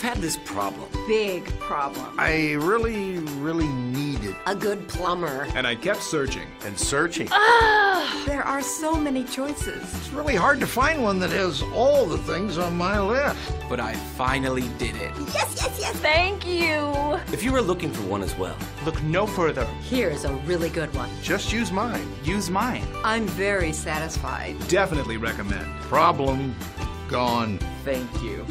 had this problem. Big problem. I really needed A good plumber. And I kept searching. and searching. There are so many choices. It's really hard to find one that has all the things on my list. But I finally did it. Yes, yes, yes. Thank you. If you were looking for one as well, Look no further. Here's a really good one. Just use mine. Use mine. I'm very satisfied. Definitely recommend. Problem gone. Thank you.